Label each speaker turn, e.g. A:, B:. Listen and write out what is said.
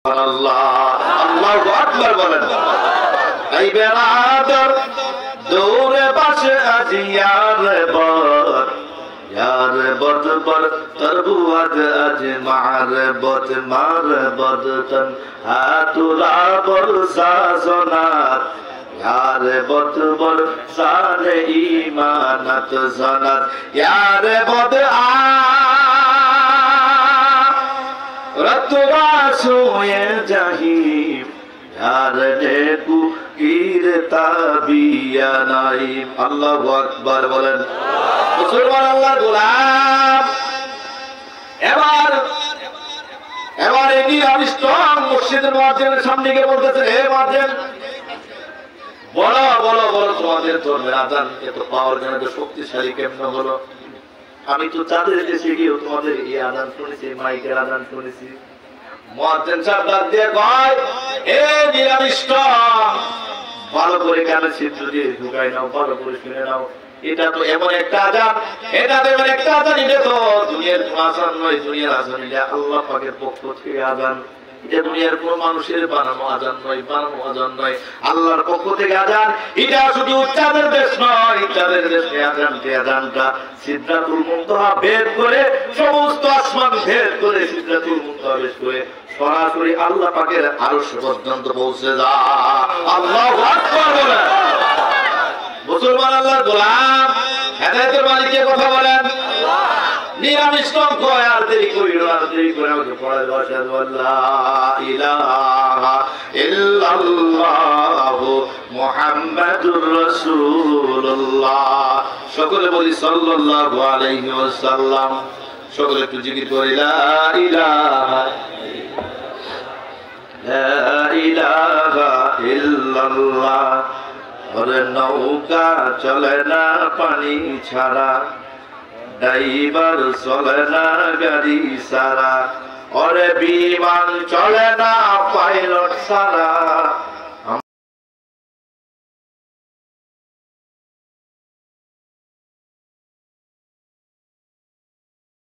A: আল্লাহু আকবার বলেন। এই বেরাদর দৌড়ে পাশে আজি ইয়ার বদ বর তরবুয়াদ আজ মার বদ তন হাতুরা বরসা সোনার यार बतबर सारे ईमानत सनत यार बद आ रतवा सोए जहीम यार देखू कीरता बिया नाइम अल्लाहु আকবার বলেন। মুসলমান আল্লাহর গোলাম এবার এই নিরামিষ্টং মসজিদের মুয়াজ্জিনের সামনে গিয়ে বলতেছে, হে মুয়াজ্জিন বলো বলো বলো তোমাদের ধর্মের আযান এত পাওয়ার জন্য এত শক্তিশালী কেমন হলো? আমি তো তাদের দেশে গিয়েও তোমাদের এই আযান শুনেছি, মাইকের আযান শুনেছি। মুয়াজ্জিন সাহেব ডাক দিয়ে কয়, এ নিরামিষ্ট ভালো করে কানে ছিদ্র দিয়ে ঢুকাই নাও, ভালো করে শুনে নাও। এটা তো এমন একটা আযান, এটা তো এমন একটা আযান, এটা তো দুনিয়ার কোন আযান নয়, দুনিয়ার আযান এটা আল্লাহ পাকের পক্ষ থেকে আযান। এটা দুনিয়ার কোন মানুষের বানানো আযান নয়, আল্লাহর পক্ষ থেকে আযান। এটা শুধু চাঁদের দেশ নয়, চাঁদের দেশে আযানটা সিদরাতুল মুনতাহা ভেদ করে, সমস্ত আসমান ভেদ করে, সিদরাতুল মুনতাহা ভেদ করে সরাসরি আল্লাহ পাকের আরশ পর্যন্ত পৌঁছে যায়। আল্লাহু আকবার বলেন। মুসলমান আল্লাহর গোলাম, হেদায়েতের মালিকের কথা বলেন। নিরামিষ কয় আর দেরি করিল, আর দেরি করে আমাকে পড়ায় আশহাদু আল্লা ইলাহা ইল্লাল্লাহু মুহাম্মাদুর রাসূলুল্লাহ। সকলে বলি সাল্লাল্লাহু আলাইহি ওয়াসাল্লাম। সকলে একটু জিকির করি লা ইলাহা ইল্লাল্লাহ। ওরে নৌকা চলে না পানি ছাড়া, ড্রাইভার চলে না গাড়ি সারা, ওরে বিমান চলে না পাইলট সারা,